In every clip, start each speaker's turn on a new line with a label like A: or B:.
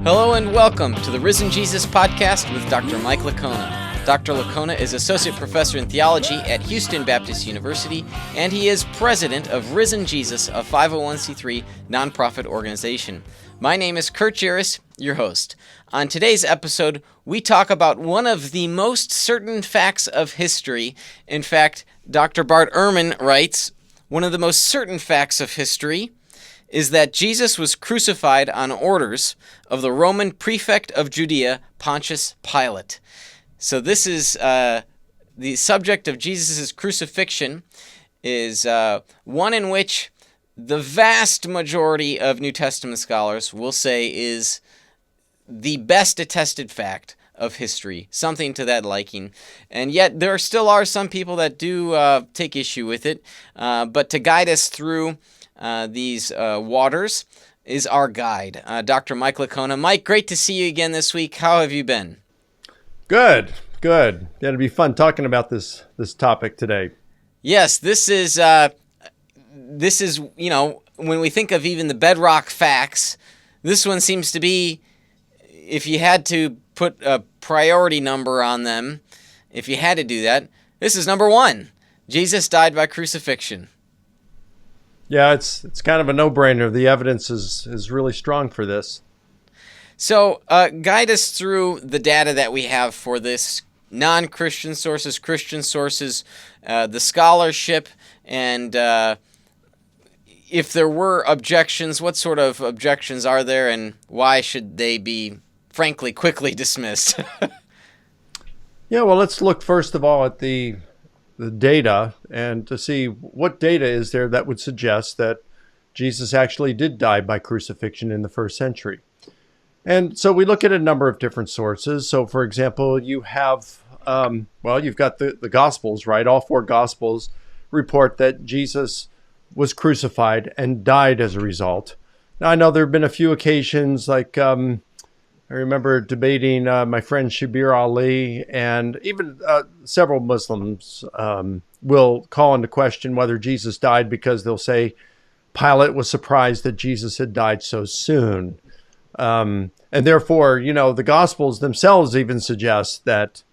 A: Hello and welcome to the Risen Jesus podcast with Dr. Mike Licona. Dr. Licona is Associate Professor in Theology at Houston Baptist University, and he is President of Risen Jesus, a 501c3 nonprofit organization. My name is Kurt Jaris, your host. On today's episode, we talk about one of the most certain facts of history. In fact, Dr. Bart Ehrman writes, one of the most certain facts of history is that Jesus was crucified on orders of the Roman prefect of Judea, Pontius Pilate. So this is the subject of Jesus' crucifixion is one in which the vast majority of New Testament scholars will say is the best attested fact of history, something to that liking. And yet there still are some people that do take issue with it. But to guide us through these waters is our guide, Dr. Mike Licona. Mike, great to see you again this week. How have you been?
B: Good. It'll be fun talking about this topic today.
A: Yes, this is when we think of even the bedrock facts, this one seems to be, if you had to put a priority number on them, if you had to do that, this is number one. Jesus died by crucifixion.
B: Yeah, it's kind of a no-brainer. The evidence is really strong for this.
A: So guide us through the data that we have for this, non-Christian sources, Christian sources, the scholarship, and if there were objections, what sort of objections are there, and why should they be, frankly, quickly dismissed?
B: Yeah, well, let's look first of all at the data and to see what data is there that would suggest that Jesus actually did die by crucifixion in the first century. And so we look at a number of different sources. So, for example, you have, you've got the Gospels, right? All four Gospels report that Jesus was crucified and died as a result. Now, I know there have been a few occasions, like I remember debating my friend Shabir Ali, and even several Muslims will call into question whether Jesus died because they'll say Pilate was surprised that Jesus had died so soon. And therefore, the Gospels themselves even suggest that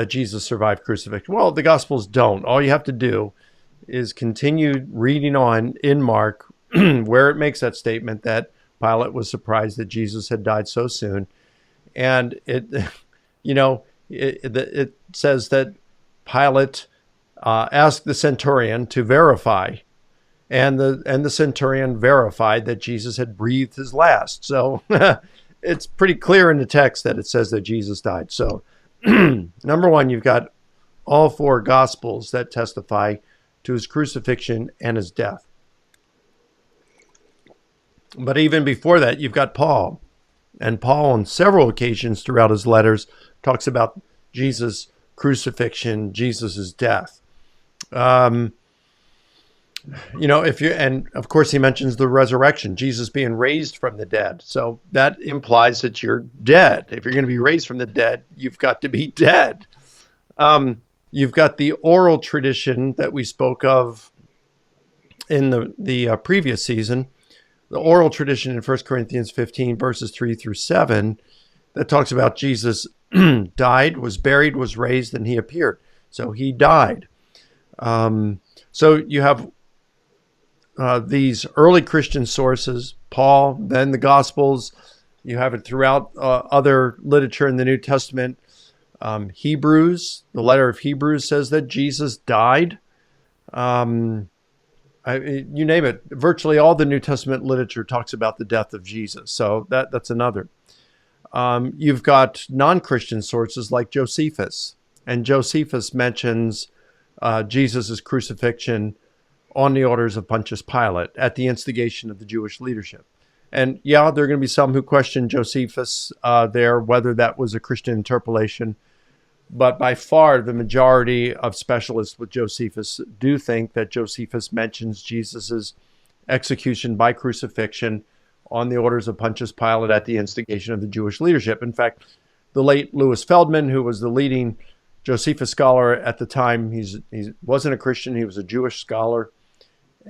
B: Jesus survived crucifixion. Well, the Gospels don't. All you have to do is continue reading on in Mark where it makes that statement that Pilate was surprised that Jesus had died so soon. And it says that Pilate asked the centurion to verify, and the centurion verified that Jesus had breathed his last. So it's pretty clear in the text that it says that Jesus died. So number one, you've got all four Gospels that testify to his crucifixion and his death. But even before that, you've got Paul. And Paul, on several occasions throughout his letters, talks about Jesus' crucifixion, Jesus' death. And of course he mentions the resurrection, Jesus being raised from the dead. So that implies that you're dead. If you're going to be raised from the dead, you've got to be dead. You've got the oral tradition that we spoke of in the previous season. The oral tradition in 1 Corinthians 15, verses 3 through 7, that talks about Jesus died, was buried, was raised, and he appeared. So he died. So you have these early Christian sources, Paul, then the Gospels. You have it throughout other literature in the New Testament. Hebrews, the letter of Hebrews says that Jesus died. You name it, virtually all the New Testament literature talks about the death of Jesus. So that's another. You've got non-Christian sources like Josephus. And Josephus mentions Jesus' crucifixion on the orders of Pontius Pilate at the instigation of the Jewish leadership. And yeah, there are going to be some who question Josephus there, whether that was a Christian interpolation. But by far, the majority of specialists with Josephus do think that Josephus mentions Jesus' execution by crucifixion on the orders of Pontius Pilate at the instigation of the Jewish leadership. In fact, the late Louis Feldman, who was the leading Josephus scholar at the time, he wasn't a Christian, he was a Jewish scholar.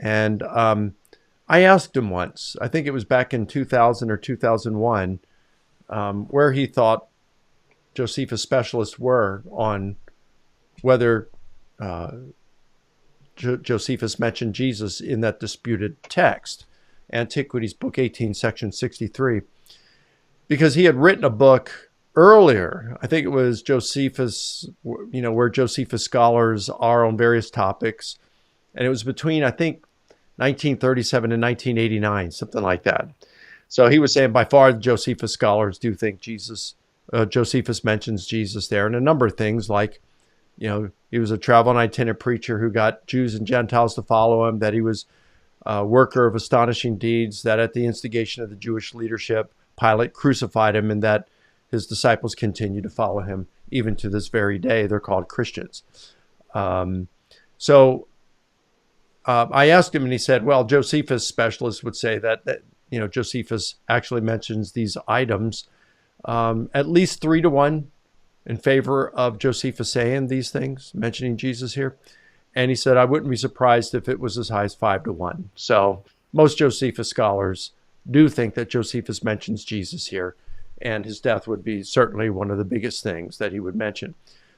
B: And I asked him once, I think it was back in 2000 or 2001, where he thought Josephus specialists were on whether Josephus mentioned Jesus in that disputed text, Antiquities, Book 18, Section 63, because he had written a book earlier. I think it was Josephus, where Josephus scholars are on various topics. And it was between, I think, 1937 and 1989, something like that. So he was saying by far Josephus scholars do think Josephus mentions Jesus there, and a number of things like, he was a travel and itinerant preacher who got Jews and Gentiles to follow him, that he was a worker of astonishing deeds, that at the instigation of the Jewish leadership, Pilate crucified him, and that his disciples continue to follow him even to this very day. They're called Christians. So I asked him, and he said, well, Josephus specialists would say that Josephus actually mentions these items at least 3-1 in favor of Josephus saying these things, mentioning Jesus here. And he said, I wouldn't be surprised if it was as high as 5-1. So most Josephus scholars do think that Josephus mentions Jesus here, and his death would be certainly one of the biggest things that he would mention.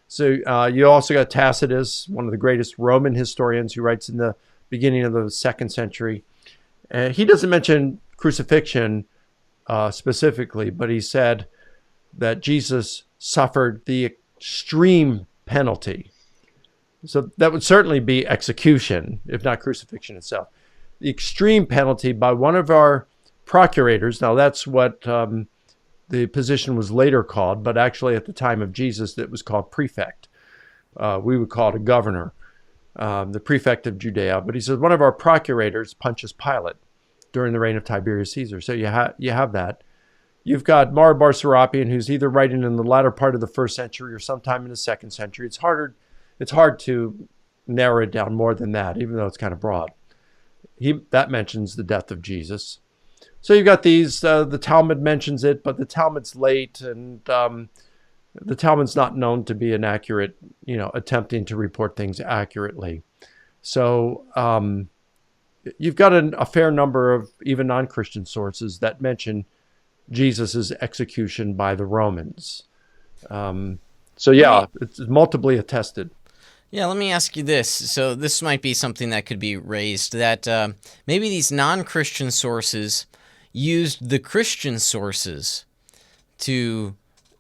B: So you also got Tacitus, one of the greatest Roman historians, who writes in the beginning of the 2nd century. He doesn't mention crucifixion specifically, but he said that Jesus suffered the extreme penalty. So that would certainly be execution, if not crucifixion itself. The extreme penalty by one of our procurators. Now that's what the position was later called, but actually at the time of Jesus it was called prefect. We would call it a governor, the prefect of Judea. But he says one of our procurators, Pontius Pilate, during the reign of Tiberius Caesar. So you have that. You've got Marabar Serapion, who's either writing in the latter part of the 1st century or sometime in the 2nd century. It's hard to narrow it down more than that, even though it's kind of broad. That mentions the death of Jesus. So you've got these, the Talmud mentions it, but the Talmud's late, and the Talmud's not known to be an accurate, attempting to report things accurately. So you've got a fair number of even non-Christian sources that mention Jesus' execution by the Romans. It's multiply attested.
A: Yeah, let me ask you this. So this might be something that could be raised, that maybe these non-Christian sources used the Christian sources to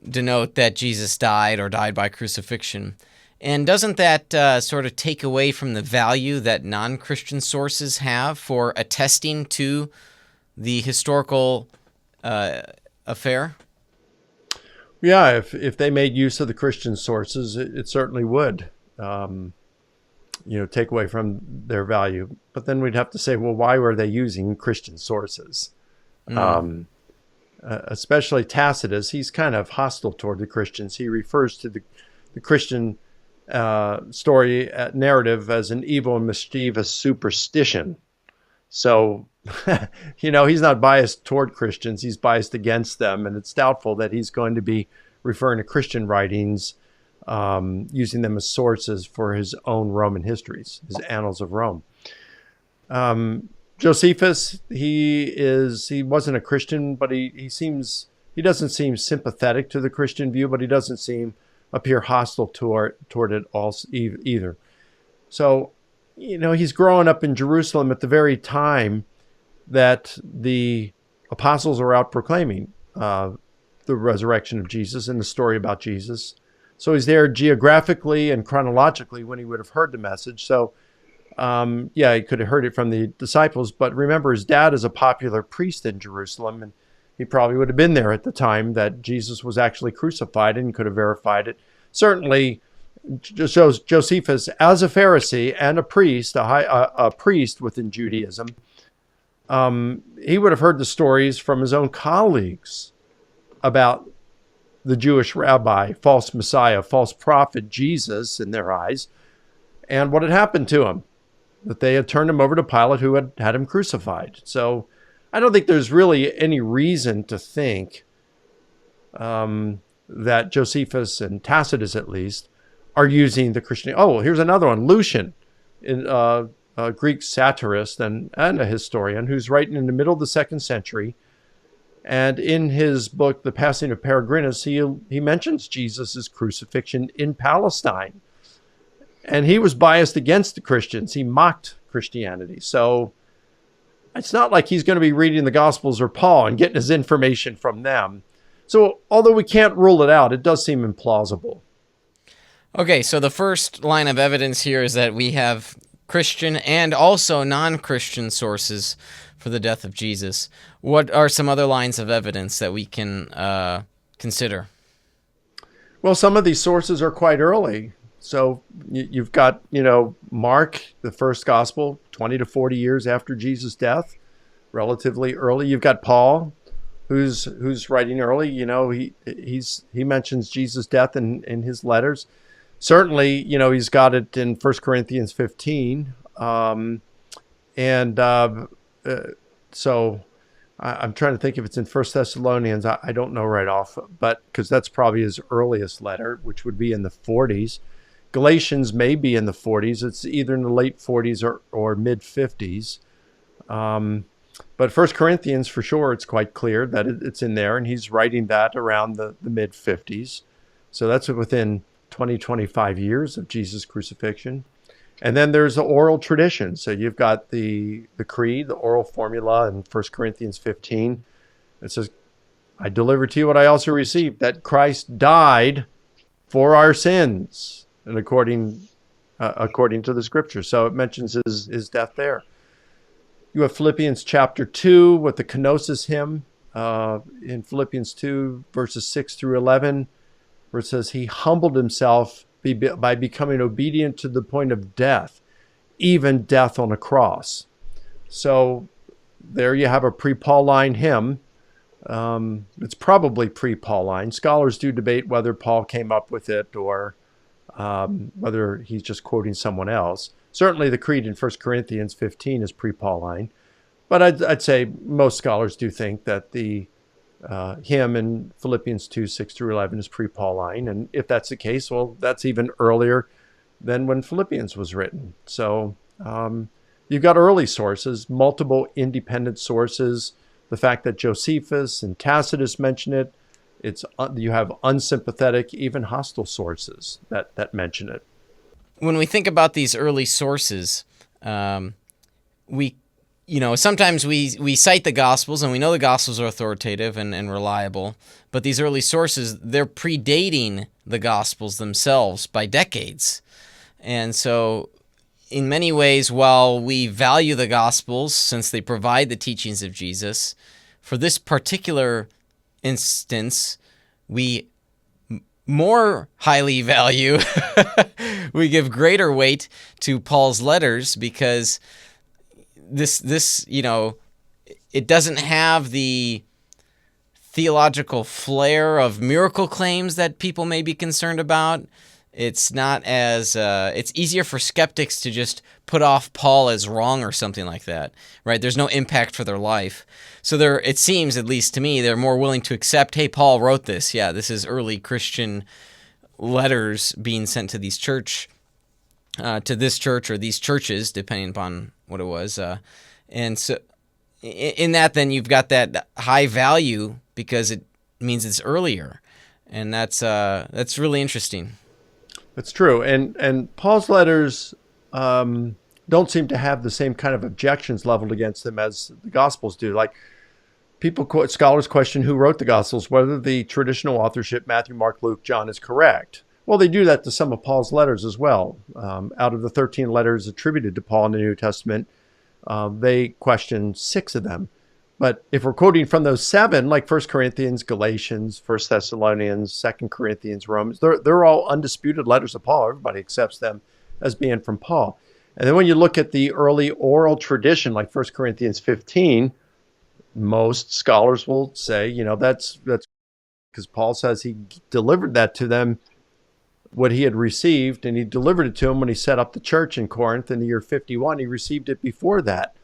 A: denote that Jesus died or died by crucifixion. And doesn't that sort of take away from the value that non-Christian sources have for attesting to the historical affair?
B: Yeah, if they made use of the Christian sources, it certainly would, take away from their value. But then we'd have to say, well, why were they using Christian sources? Especially Tacitus, he's kind of hostile toward the Christians. He refers to the Christian story narrative as an evil and mischievous superstition. So, he's not biased toward Christians. He's biased against them. And it's doubtful that he's going to be referring to Christian writings, using them as sources for his own Roman histories, his Annals of Rome. Josephus, he wasn't a Christian, but he doesn't seem sympathetic to the Christian view, but he doesn't appear hostile toward it also either. So, he's growing up in Jerusalem at the very time that the apostles are out proclaiming the resurrection of Jesus and the story about Jesus. So he's there geographically and chronologically when he would have heard the message. So, he could have heard it from the disciples. But remember, his dad is a popular priest in Jerusalem, and he probably would have been there at the time that Jesus was actually crucified and could have verified it. Certainly, Josephus, as a Pharisee and a priest, a priest within Judaism, he would have heard the stories from his own colleagues about the Jewish rabbi, false Messiah, false prophet Jesus in their eyes, and what had happened to him, that they had turned him over to Pilate, who had him crucified. So I don't think there's really any reason to think that Josephus and Tacitus, at least, are using the Christian. Oh, here's another one. Lucian, a Greek satirist and a historian, who's writing in the middle of the 2nd century. And in his book, The Passing of Peregrinus, he mentions Jesus' crucifixion in Palestine. And he was biased against the Christians. He mocked Christianity. So it's not like he's going to be reading the Gospels or Paul and getting his information from them. So although we can't rule it out, it does seem implausible.
A: Okay, so the first line of evidence here is that we have Christian and also non-Christian sources for the death of Jesus. What are some other lines of evidence that we can consider?
B: Well, some of these sources are quite early. So you've got, Mark, the first gospel, 20 to 40 years after Jesus' death, relatively early. You've got Paul, who's writing early. He mentions Jesus' death in his letters. Certainly, he's got it in 1 Corinthians 15. So I'm trying to think if it's in 1 Thessalonians. I don't know right off, but because that's probably his earliest letter, which would be in the 40s. Galatians may be in the 40s. It's either in the late 40s or mid 50s. But 1 Corinthians, for sure, it's quite clear that it's in there, and he's writing that around the mid 50s. So that's within 25 years of Jesus' crucifixion. And then there's the oral tradition. So you've got the creed, the oral formula in 1 Corinthians 15. It says, I delivered to you what I also received, that Christ died for our sins, and according to the scripture. So it mentions his death there. You have Philippians chapter 2 with the kenosis hymn in Philippians 2, verses 6 through 11, where it says, he humbled himself by becoming obedient to the point of death, even death on a cross. So there you have a pre-Pauline hymn. It's probably pre-Pauline. Scholars do debate whether Paul came up with it or whether he's just quoting someone else. Certainly the creed in 1 Corinthians 15 is pre-Pauline. But I'd say most scholars do think that the hymn in Philippians 2, 6 through 11 is pre-Pauline. And if that's the case, well, that's even earlier than when Philippians was written. So you've got early sources, multiple independent sources. The fact that Josephus and Tacitus mention it, you have unsympathetic, even hostile sources that mention it.
A: When we think about these early sources, sometimes we cite the Gospels, and we know the Gospels are authoritative and reliable, but these early sources, they're predating the Gospels themselves by decades. And so in many ways, while we value the Gospels since they provide the teachings of Jesus, for this particular instance, we more highly value, we give greater weight to Paul's letters because this it doesn't have the theological flair of miracle claims that people may be concerned about. It's not as it's easier for skeptics to just put off Paul as wrong or something like that, right? There's no impact for their life. So it seems, at least to me, they're more willing to accept, hey, Paul wrote this. Yeah, this is early Christian letters being sent to this church or these churches, depending upon what it was. And so in that, then you've got that high value because it means it's earlier. And that's really interesting.
B: That's true. And Paul's letters don't seem to have the same kind of objections leveled against them as the Gospels do. Like scholars question who wrote the Gospels, whether the traditional authorship, Matthew, Mark, Luke, John, is correct. Well, they do that to some of Paul's letters as well. Out of the 13 letters attributed to Paul in the New Testament, they question 6 of them. But if we're quoting from those 7, like 1 Corinthians, Galatians, 1 Thessalonians, 2 Corinthians, Romans, they're all undisputed letters of Paul. Everybody accepts them as being from Paul. And then when you look at the early oral tradition, like 1 Corinthians 15, most scholars will say, that's because Paul says he delivered that to them, what he had received, and he delivered it to them when he set up the church in Corinth in the year 51. He received it before that.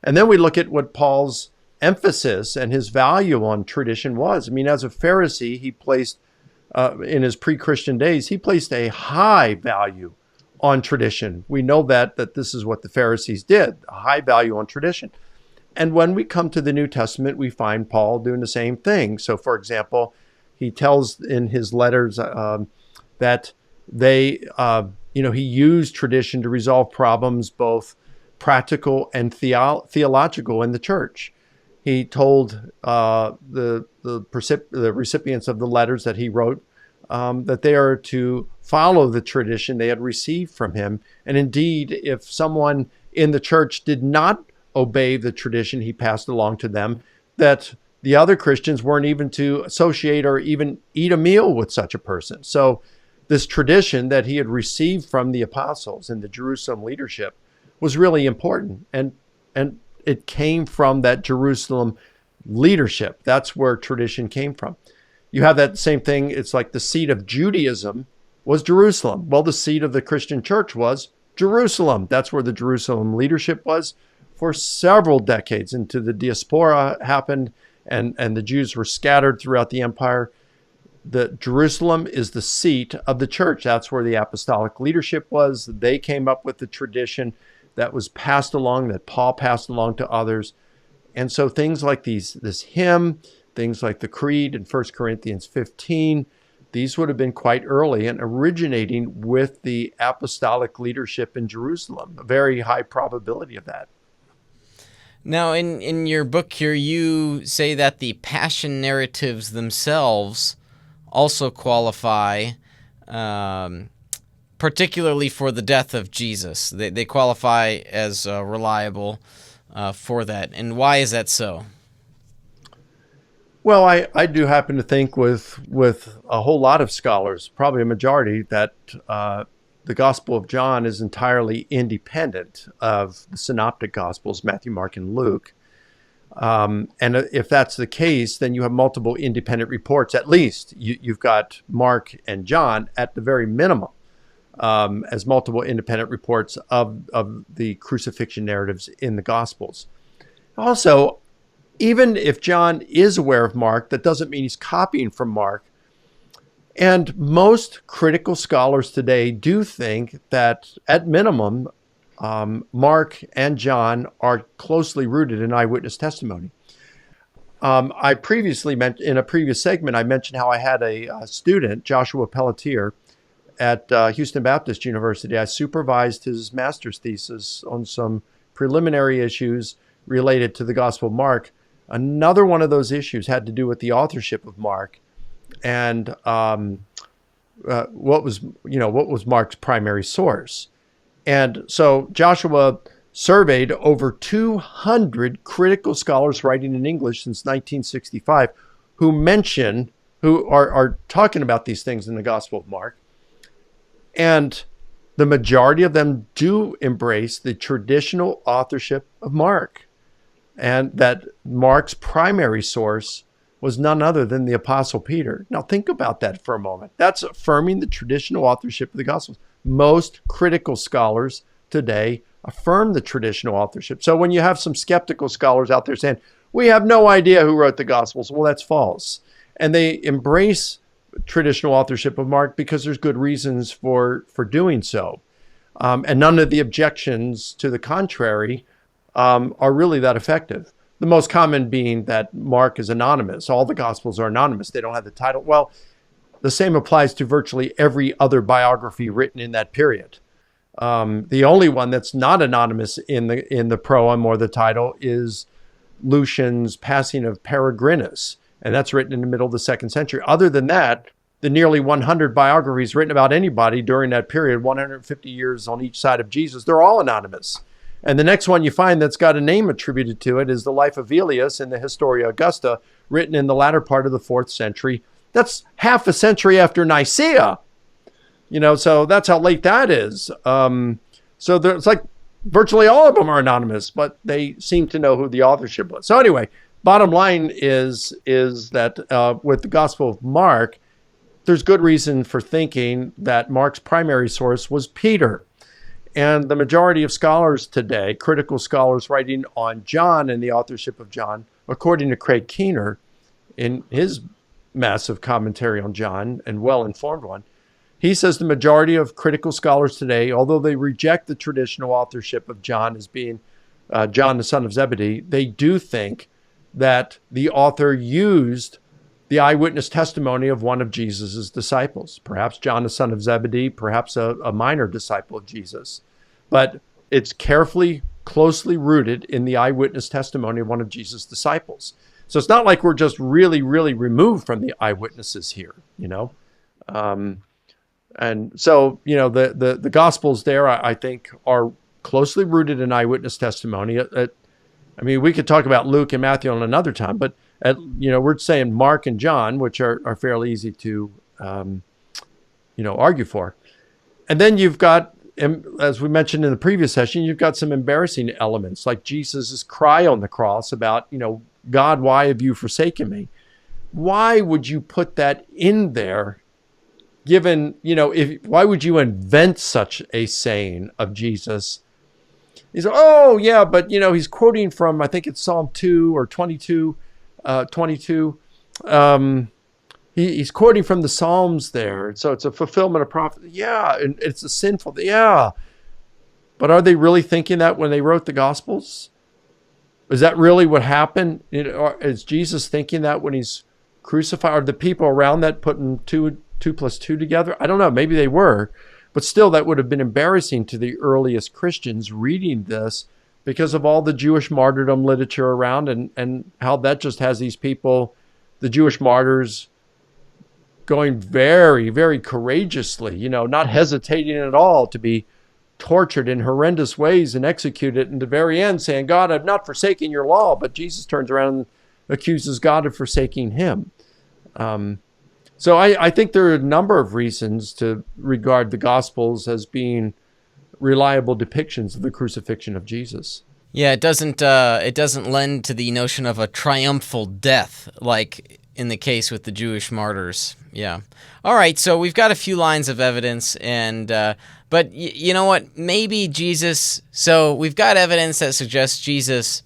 B: And then we look at what Paul's emphasis and his value on tradition was. I mean, as a Pharisee, he placed, in his pre-Christian days, he placed a high value on tradition. We know that this is what the Pharisees did, a high value on tradition. And when we come to the New Testament, we find Paul doing the same thing. So, for example, he tells in his letters that he used tradition to resolve problems, both practical and theological in the church. He told the recipients of the letters that he wrote that they are to follow the tradition they had received from him. And indeed, if someone in the church did not obey the tradition he passed along to them, that the other Christians weren't even to associate or even eat a meal with such a person. So this tradition that he had received from the apostles and the Jerusalem leadership was really important. And it came from that Jerusalem leadership. That's where tradition came from. You have that same thing. It's like the seat of Judaism was Jerusalem. Well, the seat of the Christian church was Jerusalem. That's where the Jerusalem leadership was for several decades until the diaspora happened and the Jews were scattered throughout the empire. The Jerusalem is the seat of the church. That's where the apostolic leadership was. They came up with the tradition that was passed along, that Paul passed along to others. And so things like this hymn, things like the creed in 1 Corinthians 15, these would have been quite early and originating with the apostolic leadership in Jerusalem, a very high probability of that.
A: Now, in your book here, you say that the passion narratives themselves also qualify, particularly for the death of Jesus. They qualify as reliable for that. And why is that so?
B: Well, I do happen to think with a whole lot of scholars, probably a majority, that the Gospel of John is entirely independent of the synoptic Gospels, Matthew, Mark, and Luke. And if that's the case, then you have multiple independent reports. At least you've got Mark and John at the very minimum as multiple independent reports of the crucifixion narratives in the Gospels. Also, even if John is aware of Mark, that doesn't mean he's copying from Mark. And most critical scholars today do think that, at minimum, Mark and John are closely rooted in eyewitness testimony. I previously in a previous segment, I mentioned how I had a student, Joshua Pelletier, at Houston Baptist University. I supervised his master's thesis on some preliminary issues related to the Gospel of Mark. Another one of those issues had to do with the authorship of Mark and what was Mark's primary source. And so Joshua surveyed over 200 critical scholars writing in English since 1965 who are talking about these things in the Gospel of Mark. And the majority of them do embrace the traditional authorship of Mark, and that Mark's primary source was none other than the Apostle Peter. Now think about that for a moment. That's affirming the traditional authorship of the Gospels. Most critical scholars today affirm the traditional authorship. So when you have some skeptical scholars out there saying, we have no idea who wrote the Gospels, well, that's false. And they embrace traditional authorship of Mark because there's good reasons for doing so. And none of the objections to the contrary are really that effective. The most common being that Mark is anonymous. All the Gospels are anonymous. They don't have the title. Well, the same applies to virtually every other biography written in that period. The only one that's not anonymous in the proem or the title is Lucian's Passing of Peregrinus, and that's written in the middle of the 2nd century. Other than that, the nearly 100 biographies written about anybody during that period, 150 years on each side of Jesus, they're all anonymous. And the next one you find that's got a name attributed to it is the Life of Aelius in the Historia Augusta, written in the latter part of the 4th century. That's half a century after Nicaea. So that's how late that is. So it's like virtually all of them are anonymous, but they seem to know who the authorship was. So anyway, bottom line is that with the Gospel of Mark, there's good reason for thinking that Mark's primary source was Peter. And the majority of scholars today, critical scholars writing on John and the authorship of John, according to Craig Keener, in his massive commentary on John, and well-informed one, he says the majority of critical scholars today, although they reject the traditional authorship of John as being John, the son of Zebedee, they do think that the author used the eyewitness testimony of one of Jesus's disciples, perhaps John, the son of Zebedee, perhaps a minor disciple of Jesus. But it's carefully, closely rooted in the eyewitness testimony of one of Jesus' disciples. So it's not like we're just really, really removed from the eyewitnesses here, And so, the Gospels there, I think, are closely rooted in eyewitness testimony. We could talk about Luke and Matthew on another time, but we're saying Mark and John, which are fairly easy to, argue for. And then you've got, as we mentioned in the previous session, you've got some embarrassing elements, like Jesus's cry on the cross about, God, why have you forsaken me? Why would you put that in there? Given, why would you invent such a saying of Jesus? He's like, oh, yeah, but, he's quoting from, I think it's Psalm 2 or 22. He's quoting from the Psalms there. So it's a fulfillment of prophecy. Yeah, and it's a sinful, yeah. But are they really thinking that when they wrote the Gospels? Is that really what happened? Is Jesus thinking that when he's crucified? Are the people around that putting 2 plus 2 together? I don't know. Maybe they were. But still, that would have been embarrassing to the earliest Christians reading this because of all the Jewish martyrdom literature around and how that just has these people, the Jewish martyrs, going very, very courageously, not hesitating at all to be tortured in horrendous ways and executed in the very end, saying, God, I've not forsaken your law. But Jesus turns around and accuses God of forsaking him. So I think there are a number of reasons to regard the Gospels as being reliable depictions of the crucifixion of Jesus.
A: Yeah, it doesn't lend to the notion of a triumphal death like in the case with the Jewish martyrs. Yeah. All right, so we've got a few lines of evidence, but you know what? Maybe Jesus. So we've got evidence that suggests Jesus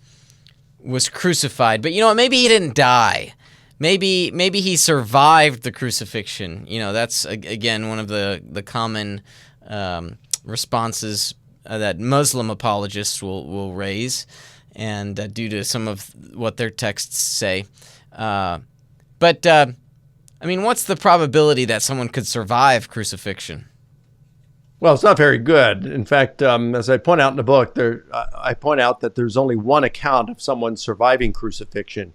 A: was crucified, but you know what? Maybe he didn't die. Maybe he survived the crucifixion. That's, again, one of the common responses that Muslim apologists will raise, and due to some of what their texts say. But what's the probability that someone could survive crucifixion?
B: Well, it's not very good. In fact, as I point out in the book, I point out that there's only one account of someone surviving crucifixion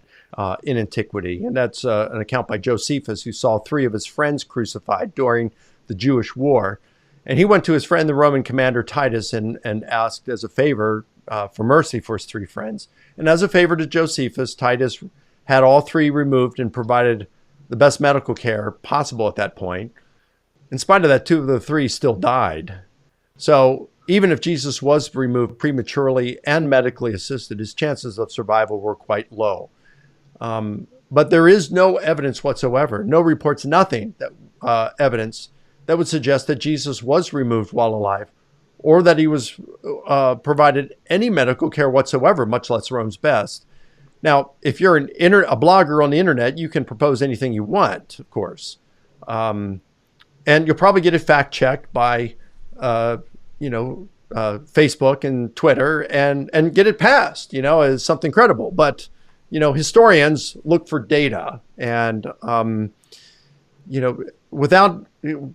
B: in antiquity, and that's an account by Josephus, who saw 3 of his friends crucified during the Jewish war. And he went to his friend, the Roman commander Titus, and asked as a favor for mercy for his 3 friends. And as a favor to Josephus, Titus had all 3 removed and provided the best medical care possible at that point. In spite of that, 2 of the 3 still died. So even if Jesus was removed prematurely and medically assisted, his chances of survival were quite low. But there is no evidence whatsoever, no reports, nothing, evidence that would suggest that Jesus was removed while alive, or that he was provided any medical care whatsoever, much less Rome's best. Now, if you're a blogger on the internet, you can propose anything you want, of course. And you'll probably get it fact-checked by, Facebook and Twitter and get it passed, as something credible. But historians look for data, and, without,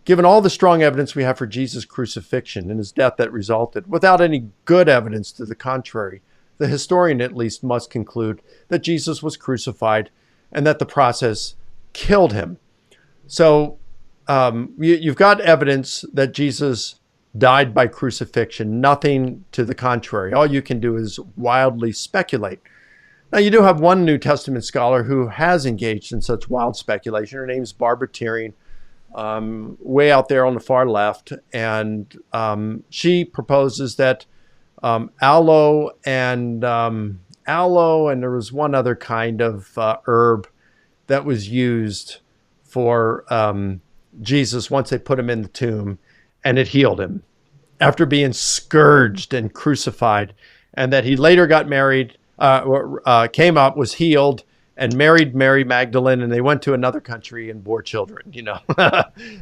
B: given all the strong evidence we have for Jesus' crucifixion and his death that resulted, without any good evidence to the contrary, the historian at least must conclude that Jesus was crucified and that the process killed him. So you've got evidence that Jesus died by crucifixion, nothing to the contrary. All you can do is wildly speculate. Now, you do have one New Testament scholar who has engaged in such wild speculation. Her name's Barbara Tearing, way out there on the far left. And she proposes that aloe, and there was one other kind of herb that was used for Jesus once they put him in the tomb, and it healed him after being scourged and crucified, and that he later got married, came up, was healed, and married Mary Magdalene, and they went to another country and bore children.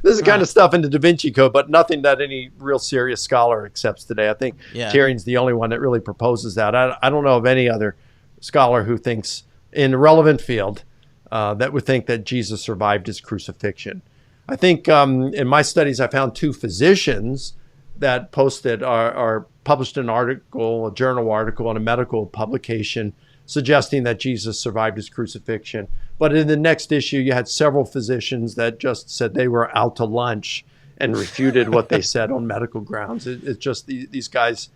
B: This is kind of stuff in the Da Vinci Code, but nothing that any real serious scholar accepts today. I think Terrian's the only one that really proposes that. I don't know of any other scholar who thinks in a relevant field that would think that Jesus survived his crucifixion. I think in my studies, I found 2 physicians that posted or published an article, a journal article in a medical publication suggesting that Jesus survived his crucifixion. But in the next issue, you had several physicians that just said they were out to lunch and refuted what they said on medical grounds. It's just these guys,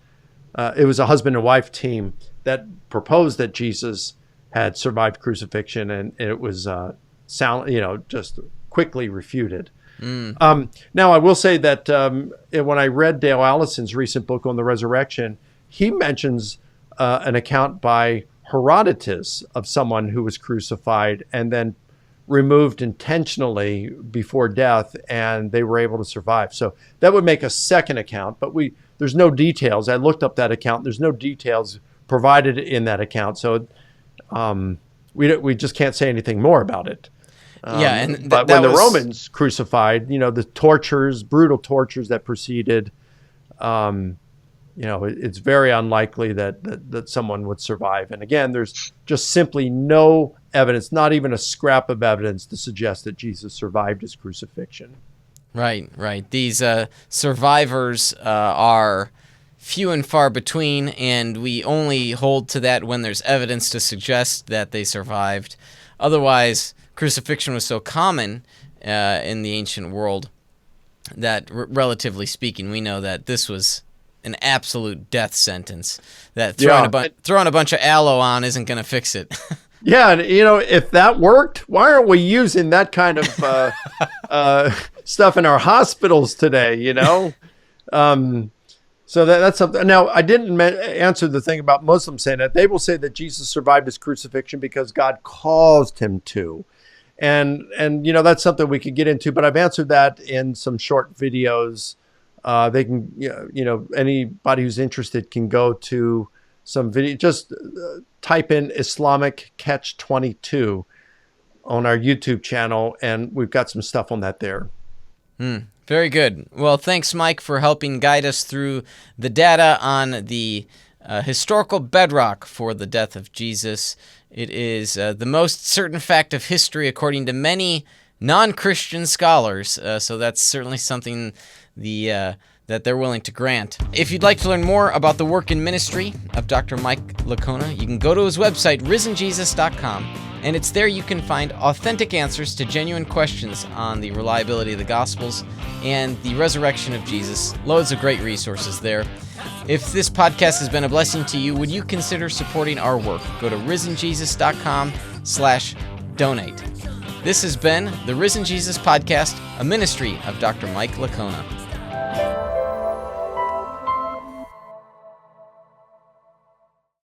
B: it was a husband and wife team that proposed that Jesus had survived crucifixion, and it was just quickly refuted. Now, I will say that when I read Dale Allison's recent book on the resurrection, he mentions an account by Herodotus of someone who was crucified and then removed intentionally before death, and they were able to survive. So that would make a second account, but there's no details. I looked up that account. There's no details provided in that account, so we just can't say anything more about it. But when the Romans crucified, the tortures, brutal tortures that preceded, it's very unlikely that someone would survive. And again, there's just simply no evidence, not even a scrap of evidence to suggest that Jesus survived his crucifixion.
A: Right. These survivors are few and far between, and we only hold to that when there's evidence to suggest that they survived. Otherwise, crucifixion was so common in the ancient world that, relatively speaking, we know that this was an absolute death sentence. That throwing a bunch of aloe on isn't going to fix it.
B: Yeah, and if that worked, why aren't we using that kind of stuff in our hospitals today? So that's something. Now, I didn't answer the thing about Muslims saying that. They will say that Jesus survived his crucifixion because God caused him to. And that's something we could get into, but I've answered that in some short videos. They can, anybody who's interested can go to some video. Just type in Islamic Catch 22 on our YouTube channel, and we've got some stuff on that there.
A: Very good. Well, thanks, Mike, for helping guide us through the data on the historical bedrock for the death of Jesus. It is the most certain fact of history, according to many non-Christian scholars. So that's certainly something that they're willing to grant. If you'd like to learn more about the work and ministry of Dr. Mike Licona, you can go to his website, risenjesus.com, and it's there you can find authentic answers to genuine questions on the reliability of the Gospels and the resurrection of Jesus. Loads of great resources there. If this podcast has been a blessing to you, would you consider supporting our work? Go to risenjesus.com/donate. This has been the Risen Jesus Podcast, a ministry of Dr. Mike Licona.